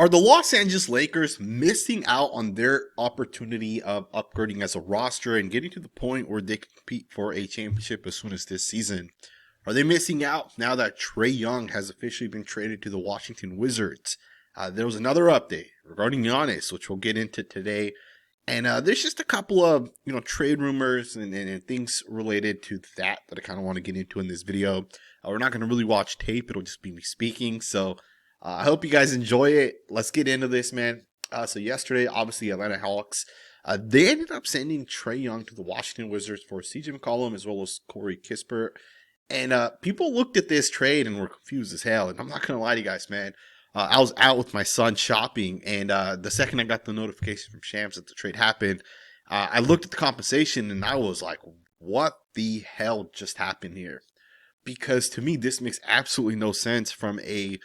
Are the Los Angeles Lakers missing out on their opportunity of upgrading as a roster and getting to the point where they can compete for a championship as soon as this season? Are they missing out now that Trae Young has officially been traded to the Washington Wizards? There was another update regarding Giannis, which we'll get into today. And there's just a couple of trade rumors and things related to that I kind of want to get into in this video. We're not going to really watch tape; it'll just be me speaking. So I hope you guys enjoy it. Let's get into this, man. So yesterday, obviously, Atlanta Hawks, they ended up sending Trae Young to the Washington Wizards for CJ McCollum as well as Corey Kispert. And people looked at this trade and were confused as hell. And I'm not going to lie to you guys, man. I was out with my son shopping, and the second I got the notification from Shams that the trade happened, I looked at the compensation and I was like, what the hell just happened here? Because to me, this makes absolutely no sense from a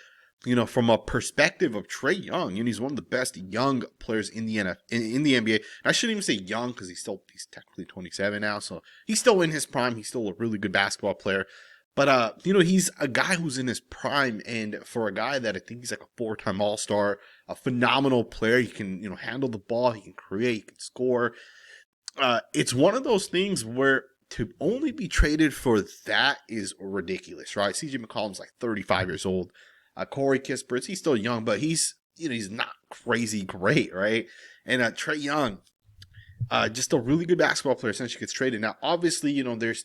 perspective of Trae Young. He's one of the best young players in the in the NBA. I shouldn't even say young because he's technically 27 now, so he's still in his prime. He's still a really good basketball player. But he's a guy who's in his prime, and for a guy that I think he's like a 4-time All-Star, a phenomenal player. He can handle the ball, he can create, he can score. It's one of those things where to only be traded for that is ridiculous, right? CJ McCollum's like 35 years old. Corey Kispert, he's still young, but he's not crazy great, right? And Trae Young, just a really good basketball player, essentially gets traded. Now, obviously, there's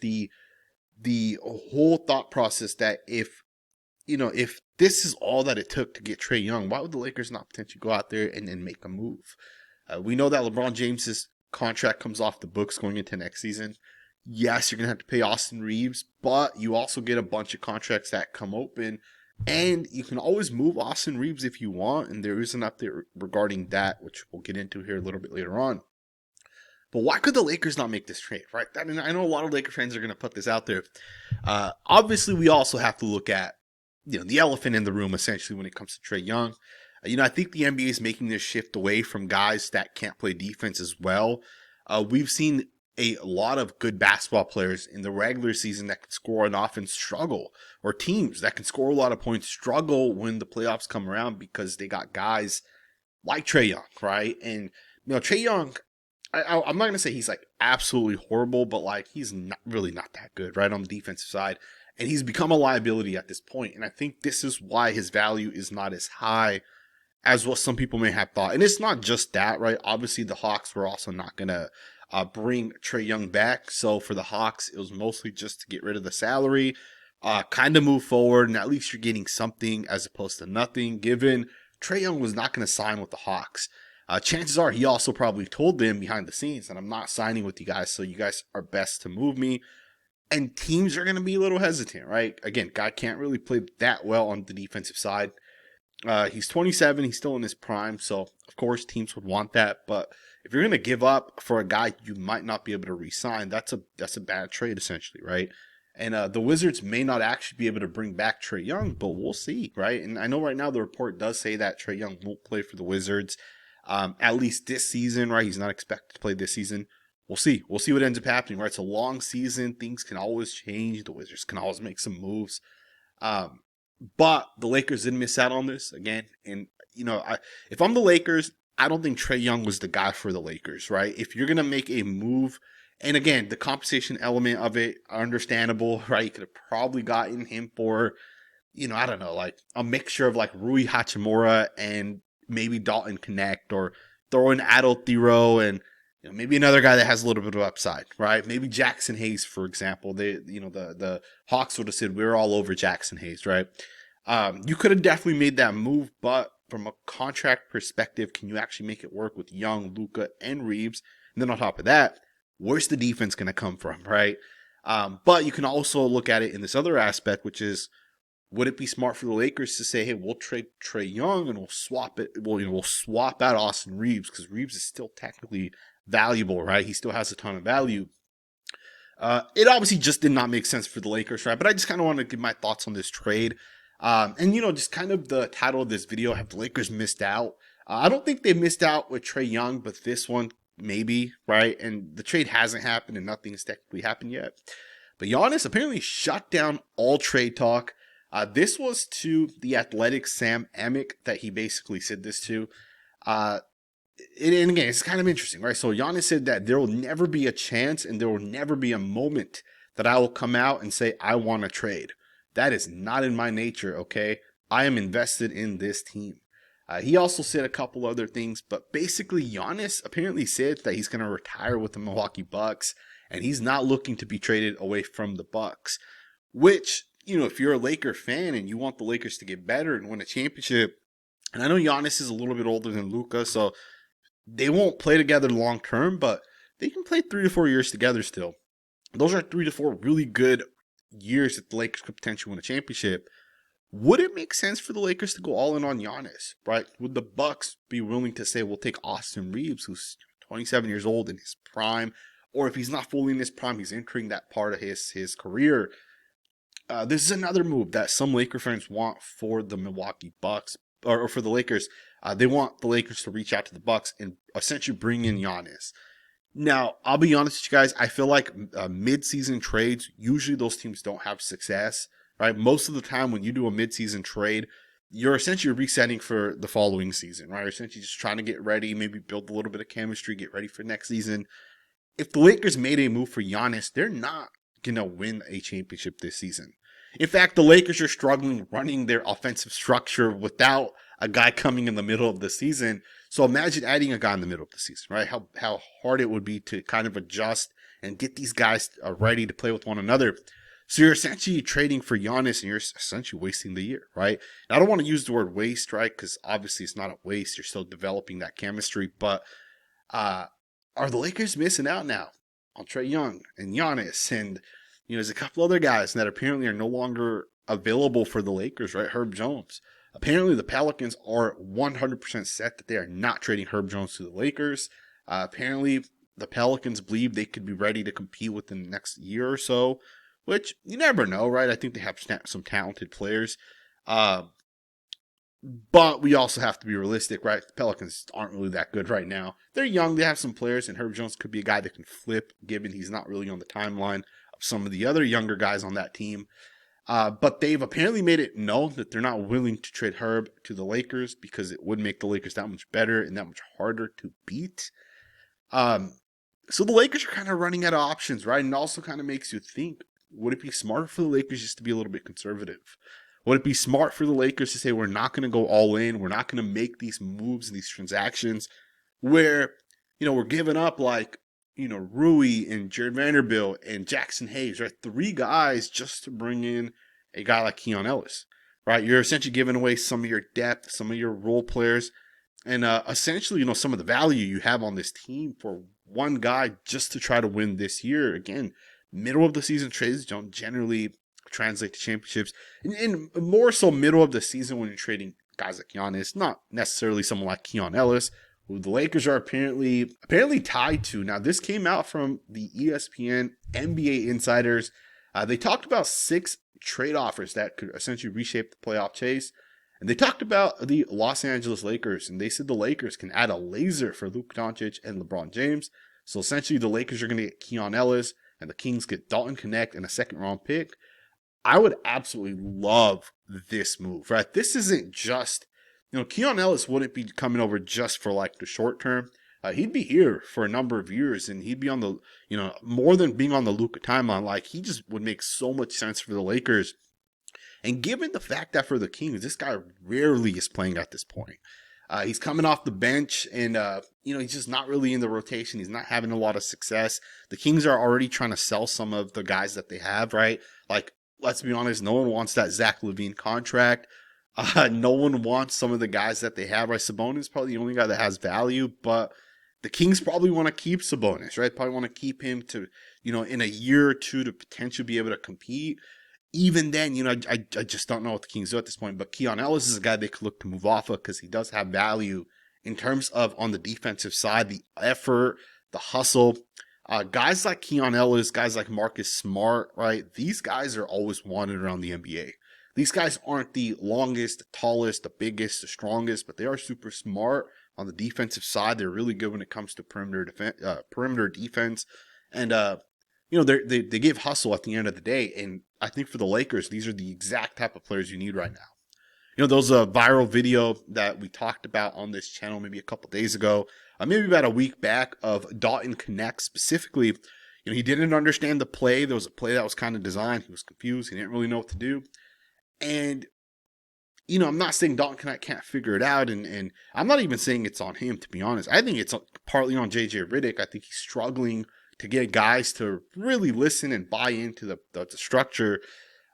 the whole thought process that if this is all that it took to get Trae Young, why would the Lakers not potentially go out there and make a move? We know that LeBron James's contract comes off the books going into next season. Yes, you're going to have to pay Austin Reeves, but you also get a bunch of contracts that come open, and you can always move Austin Reeves if you want, and there is an update regarding that, which we'll get into here a little bit later on. But why could the Lakers not make this trade, right? I mean, I know a lot of Laker fans are going to put this out there. Obviously, we also have to look at, the elephant in the room, essentially, when it comes to Trae Young. I think the NBA is making this shift away from guys that can't play defense as well. We've seen a lot of good basketball players in the regular season that can score on offense struggle, or teams that can score a lot of points struggle when the playoffs come around because they got guys like Trae Young, right? And, Trae Young, I'm not going to say he's like absolutely horrible, but like he's not that good, right, on the defensive side. And he's become a liability at this point. And I think this is why his value is not as high as what some people may have thought. And it's not just that, right? Obviously, the Hawks were also not going to bring Trae Young back. So for the Hawks, it was mostly just to get rid of the salary, kind of move forward, and at least you're getting something as opposed to nothing, given Trae Young was not going to sign with the Hawks. Chances are he also probably told them behind the scenes that I'm not signing with you guys, so you guys are best to move me. And teams are going to be a little hesitant, right? Again, guy can't really play that well on the defensive side. He's 27, he's still in his prime, so of course teams would want that. But if you're going to give up for a guy you might not be able to re-sign, that's a bad trade essentially, right? And the Wizards may not actually be able to bring back Trae Young, but we'll see, right? And I know right now the report does say that Trae Young won't play for the Wizards. At least this season, right? He's not expected to play this season. We'll see. We'll see what ends up happening, right? It's a long season. Things can always change. The Wizards can always make some moves. But the Lakers didn't miss out on this again. And, if I'm the Lakers, I don't think Trae Young was the guy for the Lakers, right? If you're going to make a move, and again, the compensation element of it, understandable, right? You could have probably gotten him for, I don't know, like a mixture of like Rui Hachimura and maybe Dalton Connect, or throw in Adol Thero and maybe another guy that has a little bit of upside, right? Maybe Jackson Hayes, for example. The Hawks would have said we're all over Jackson Hayes, right? You could have definitely made that move, but from a contract perspective, can you actually make it work with Young, Luka, and Reeves? And then on top of that, where's the defense going to come from, right? But you can also look at it in this other aspect, which is, would it be smart for the Lakers to say, hey, we'll trade Trae Young and we'll swap it? We'll swap out Austin Reeves because Reeves is still technically valuable, right? He still has a ton of value. It obviously just did not make sense for the Lakers, right? But I just kind of want to give my thoughts on this trade. And just kind of the title of this video, have the Lakers missed out? I don't think they missed out with Trae Young, but this one maybe, right? And the trade hasn't happened and nothing has technically happened yet. But Giannis apparently shut down all trade talk. This was to the Athletic Sam Amick that he basically said this to. Uh, and again, it's kind of interesting, right? So Giannis said that there will never be a chance and there will never be a moment that I will come out and say, I want to trade. That is not in my nature, okay? I am invested in this team. He also said a couple other things, but basically Giannis apparently said that he's going to retire with the Milwaukee Bucks and he's not looking to be traded away from the Bucks, which, if you're a Laker fan and you want the Lakers to get better and win a championship, and I know Giannis is a little bit older than Luka, so they won't play together long term, but they can play 3 to 4 years together still. Those are 3 to 4 really good years that the Lakers could potentially win a championship. Would it make sense for the Lakers to go all in on Giannis, right? Would the Bucks be willing to say, we'll take Austin Reeves, who's 27 years old in his prime, or if he's not fully in his prime, he's entering that part of his career. This is another move that some Laker fans want for the Milwaukee Bucks, or for the Lakers. They want the Lakers to reach out to the Bucks and essentially bring in Giannis. Now, I'll be honest with you guys. I feel like mid-season trades, usually those teams don't have success, right? Most of the time when you do a mid-season trade, you're essentially resetting for the following season, right? You're essentially just trying to get ready, maybe build a little bit of chemistry, get ready for next season. If the Lakers made a move for Giannis, they're not going to win a championship this season. In fact, the Lakers are struggling running their offensive structure without a guy coming in the middle of the season. So imagine adding a guy in the middle of the season, right? How hard it would be to kind of adjust and get these guys ready to play with one another. So you're essentially trading for Giannis and you're essentially wasting the year, right? And I don't want to use the word waste, right? Because obviously it's not a waste. You're still developing that chemistry. But are the Lakers missing out now on Trae Young and Giannis? And, there's a couple other guys that apparently are no longer available for the Lakers, right? Herb Jones. Apparently, the Pelicans are 100% set that they are not trading Herb Jones to the Lakers. Apparently, the Pelicans believe they could be ready to compete within the next year or so, which you never know, right? I think they have some talented players. But we also have to be realistic, right? The Pelicans aren't really that good right now. They're young. They have some players, and Herb Jones could be a guy that can flip, given he's not really on the timeline of some of the other younger guys on that team. But they've apparently made it known that they're not willing to trade Herb to the Lakers because it would make the Lakers that much better and that much harder to beat. So the Lakers are kind of running out of options, right? And it also kind of makes you think, would it be smarter for the Lakers just to be a little bit conservative? Would it be smart for the Lakers to say, we're not going to go all in, we're not going to make these moves and these transactions where, we're giving up like, Rui and Jared Vanderbilt and Jackson Hayes, right? 3 guys just to bring in a guy like Keon Ellis, right? You're essentially giving away some of your depth, some of your role players, and essentially, some of the value you have on this team for one guy just to try to win this year. Again, middle of the season trades don't generally translate to championships, and more so middle of the season when you're trading guys like Giannis, not necessarily someone like Keon Ellis, who the Lakers are apparently tied to. Now, this came out from the ESPN NBA insiders. They talked about 6 trade offers that could essentially reshape the playoff chase. And they talked about the Los Angeles Lakers, and they said the Lakers can add a laser for Luka Doncic and LeBron James. So essentially, the Lakers are going to get Keon Ellis, and the Kings get Dalton Knecht and a second-round pick. I would absolutely love this move, right? This isn't just, Keon Ellis wouldn't be coming over just for like the short term. He'd be here for a number of years, and he'd be on the, more than being on the Luka timeline. Like, he just would make so much sense for the Lakers. And given the fact that for the Kings, this guy rarely is playing at this point. He's coming off the bench and, he's just not really in the rotation. He's not having a lot of success. The Kings are already trying to sell some of the guys that they have, right? Like, let's be honest, no one wants that Zach LaVine contract. No one wants some of the guys that they have, right? Sabonis is probably the only guy that has value, but the Kings probably want to keep Sabonis, right? Probably want to keep him to, in a year or two to potentially be able to compete. Even then, I just don't know what the Kings do at this point. But Keon Ellis is a guy they could look to move off of because he does have value in terms of on the defensive side, the effort, the hustle. Guys like Keon Ellis, guys like Marcus Smart, right? These guys are always wanted around the NBA. These guys aren't the longest, the tallest, the biggest, the strongest, but they are super smart on the defensive side. They're really good when it comes to perimeter defense. And they give hustle at the end of the day. And I think for the Lakers, these are the exact type of players you need right now. Those viral video that we talked about on this channel maybe a couple days ago, maybe about a week back, of Dalton Connect specifically. He didn't understand the play. There was a play that was kind of designed. He was confused. He didn't really know what to do. And, I'm not saying Dalton Connect can't figure it out. And I'm not even saying it's on him, to be honest. I think it's partly on JJ Redick. I think he's struggling to get guys to really listen and buy into the structure.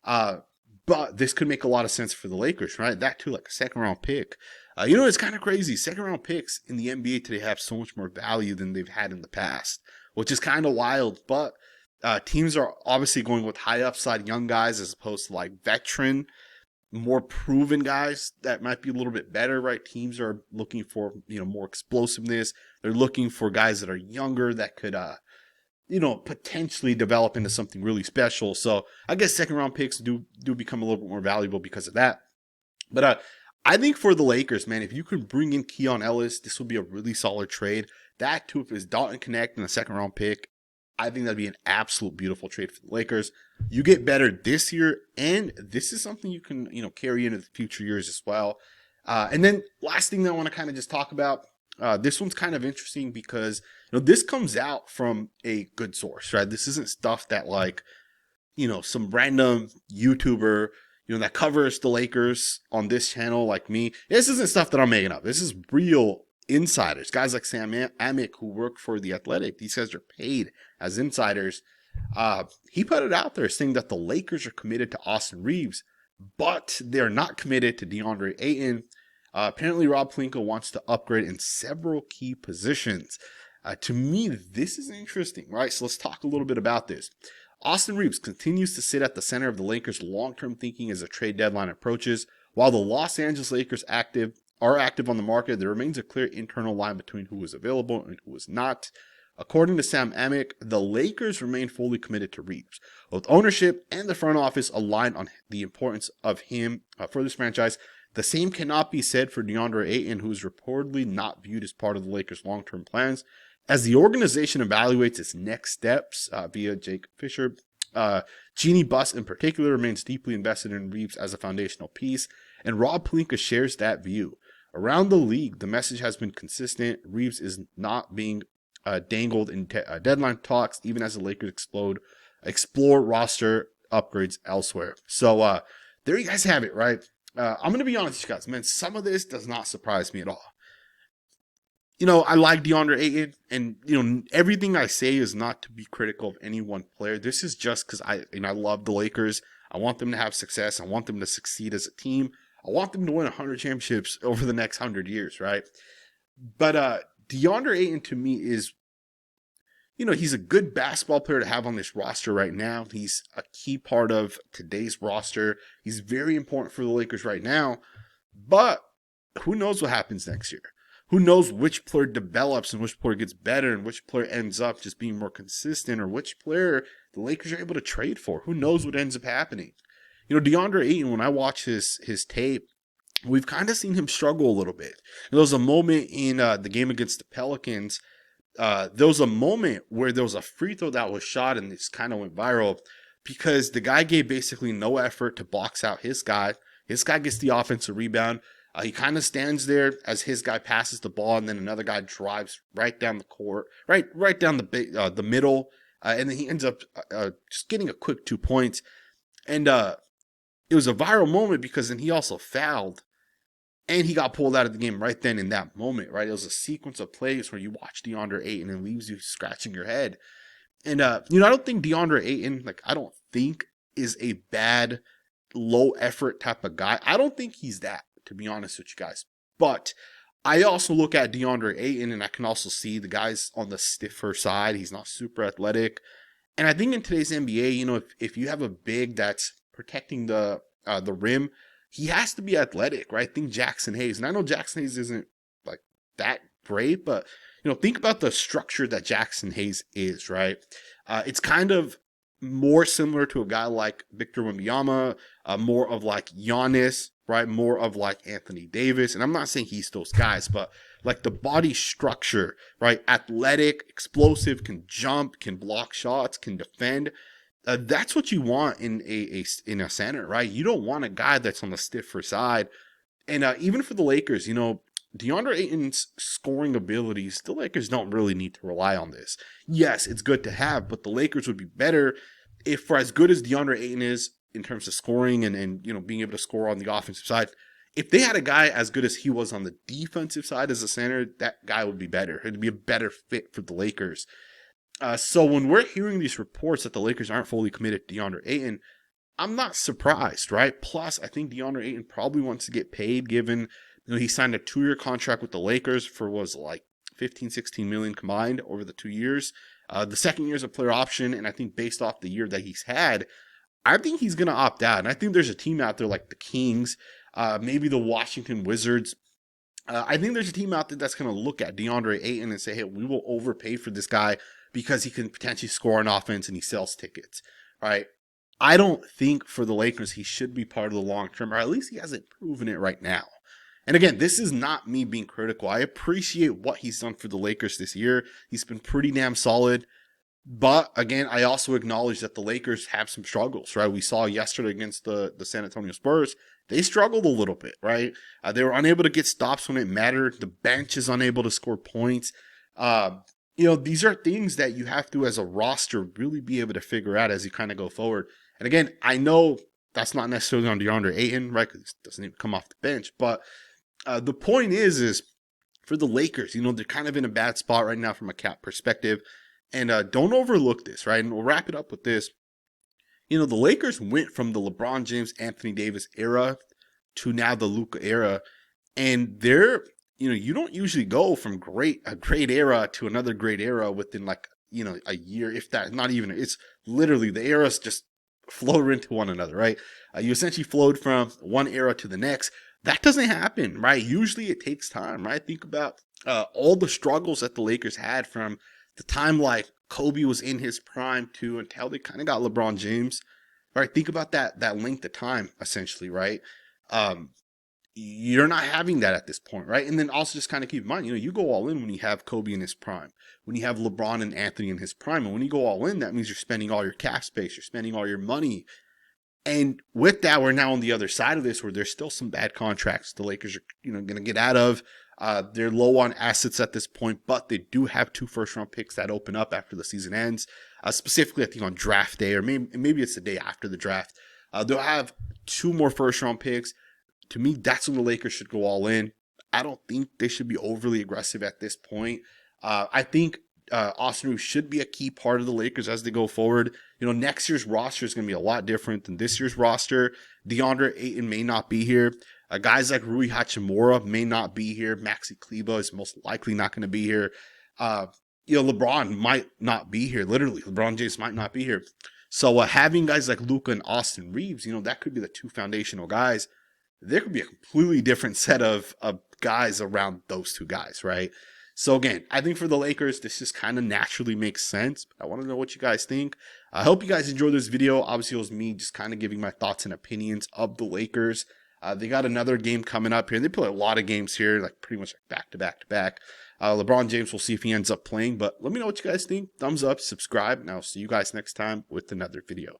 But this could make a lot of sense for the Lakers, right? That too, like a second round pick. It's kind of crazy. Second round picks in the NBA today have so much more value than they've had in the past, which is kind of wild. But teams are obviously going with high upside young guys as opposed to like veteran, more proven guys that might be a little bit better, right? Teams are looking for, more explosiveness. They're looking for guys that are younger that could, potentially develop into something really special. So I guess second round picks do become a little bit more valuable because of that. But I think for the Lakers, man, if you can bring in Keon Ellis, this would be a really solid trade. That too, if it's Dalton Connect and a second round pick, I think that'd be an absolute beautiful trade for the Lakers. You get better this year, and this is something you can, carry into the future years as well. And then last thing that I want to kind of just talk about, this one's kind of interesting because, this comes out from a good source, right? This isn't stuff that like, some random YouTuber, that covers the Lakers on this channel like me. This isn't stuff that I'm making up. This is real insiders, guys like Sam Amick who work for The Athletic. These guys are paid as insiders. He put it out there saying that the Lakers are committed to Austin Reeves, but they're not committed to DeAndre Ayton. Apparently, Rob Pelinka wants to upgrade in several key positions. To me, this is interesting, right? So let's talk a little bit about this. Austin Reeves continues to sit at the center of the Lakers' long-term thinking as the trade deadline approaches. While the Los Angeles Lakers are active on the market, there remains a clear internal line between who is available and who is not. According to Sam Amick, the Lakers remain fully committed to Reeves. Both ownership and the front office align on the importance of him for this franchise. The same cannot be said for DeAndre Ayton, who is reportedly not viewed as part of the Lakers' long-term plans. As the organization evaluates its next steps via Jake Fisher, Jeanie Buss in particular remains deeply invested in Reeves as a foundational piece, and Rob Pelinka shares that view. Around the league, the message has been consistent. Reeves is not being dangled in deadline talks, even as the Lakers explore roster upgrades elsewhere. So there you guys have it, right? I'm going to be honest with you guys, man, some of this does not surprise me at all. I like DeAndre Ayton, and, everything I say is not to be critical of any one player. This is just because I love the Lakers. I want them to have success. I want them to succeed as a team. I want them to win 100 championships over the next 100 years, right? But DeAndre Ayton to me is, he's a good basketball player to have on this roster right now. He's a key part of today's roster. He's very important for the Lakers right now. But who knows what happens next year? Who knows which player develops and which player gets better and which player ends up just being more consistent, or which player the Lakers are able to trade for? Who knows what ends up happening? DeAndre Ayton, when I watch his tape, we've kind of seen him struggle a little bit. There was a moment in the game against the Pelicans. There was a moment where there was a free throw that was shot and this kind of went viral because the guy gave basically no effort to box out his guy. His guy gets the offensive rebound. He kind of stands there as his guy passes the ball, and then another guy drives right down the court, right down the middle, and then he ends up just getting a quick 2 points. And it was a viral moment because then he also fouled, and he got pulled out of the game right then in that moment, right? It was a sequence of plays where you watch DeAndre Ayton and it leaves you scratching your head. And, I don't think DeAndre Ayton, I don't think is a bad, low effort type of guy. I don't think he's that, to be honest with you guys. But I also look at DeAndre Ayton and I can also see the guy's on the stiffer side. He's not super athletic. And I think in today's NBA, if you have a big that's protecting the rim, he has to be athletic, right? Think Jackson Hayes. And I know Jackson Hayes isn't that great, but think about the structure that Jackson Hayes is, right? It's kind of more similar to a guy like Victor Wembanyama, more of like Giannis, right? More of like Anthony Davis. And I'm not saying he's those guys, but like the body structure, right? Athletic, explosive, can jump, can block shots, can defend. That's what you want in a center, right? You don't want a guy that's on the stiffer side. And even for the Lakers, DeAndre Ayton's scoring abilities, the Lakers don't really need to rely on this. Yes, it's good to have, but the Lakers would be better if, for as good as DeAndre Ayton is in terms of scoring and being able to score on the offensive side, if they had a guy as good as he was on the defensive side as a center, that guy would be better. It'd be a better fit for the Lakers. So when we're hearing these reports that the Lakers aren't fully committed to DeAndre Ayton, I'm not surprised, right? Plus, I think DeAndre Ayton probably wants to get paid, given he signed a 2-year contract with the Lakers for like 15, 16 million combined over the 2 years. The second year is a player option, and I think based off the year that he's had, I think he's going to opt out. And I think there's a team out there like the Kings, maybe the Washington Wizards. I think there's a team out there that's going to look at DeAndre Ayton and say, hey, we will overpay for this guy because he can potentially score on offense and he sells tickets, right? I don't think for the Lakers he should be part of the long term, or at least he hasn't proven it right now. And again, this is not me being critical. I appreciate what he's done for the Lakers this year. He's been pretty damn solid. But again, I also acknowledge that the Lakers have some struggles, right? We saw yesterday against the San Antonio Spurs. They struggled a little bit, right? They were unable to get stops when it mattered. The bench is unable to score points. These are things that you have to, as a roster, really be able to figure out as you kind of go forward. And again, I know that's not necessarily on DeAndre Ayton, right? Because he doesn't even come off the bench. But the point is for the Lakers, they're kind of in a bad spot right now from a cap perspective. And don't overlook this, right? And we'll wrap it up with this. The Lakers went from the LeBron James, Anthony Davis era to now the Luka era. And they're, you don't usually go from a great era to another great era within a year, if that, not even, it's literally the eras just flow into one another, right? You essentially flowed from one era to the next. That doesn't happen, right? Usually it takes time, right? Think about all the struggles that the Lakers had from the time like Kobe was in his prime to until they kind of got LeBron James, right? Think about that length of time, essentially, right? You're not having that at this point, right? And then also just kind of keep in mind, you go all in when you have Kobe in his prime, when you have LeBron and Anthony in his prime. And when you go all in, that means you're spending all your cap space, you're spending all your money. And with that, we're now on the other side of this where there's still some bad contracts the Lakers are, going to get out of. They're low on assets at this point, but they do have 2 first-round picks that open up after the season ends. Specifically, I think on draft day, or maybe it's the day after the draft. They'll have 2 more first-round picks. To me, that's when the Lakers should go all in. I don't think they should be overly aggressive at this point. I think Austin Reeves should be a key part of the Lakers as they go forward. Next year's roster is going to be a lot different than this year's roster. DeAndre Ayton may not be here. Guys like Rui Hachimura may not be here. Maxi Kleber is most likely not going to be here. LeBron might not be here. Literally, LeBron James might not be here. So having guys like Luka and Austin Reeves, that could be the 2 foundational guys. There could be a completely different set of guys around those 2 guys, right? So again, I think for the Lakers, this just kind of naturally makes sense. But I want to know what you guys think. I hope you guys enjoyed this video. Obviously, it was me just kind of giving my thoughts and opinions of the Lakers. They got another game coming up here. They play a lot of games here, like pretty much back to back to back. LeBron James, we'll see if he ends up playing. But let me know what you guys think. Thumbs up, subscribe, and I'll see you guys next time with another video.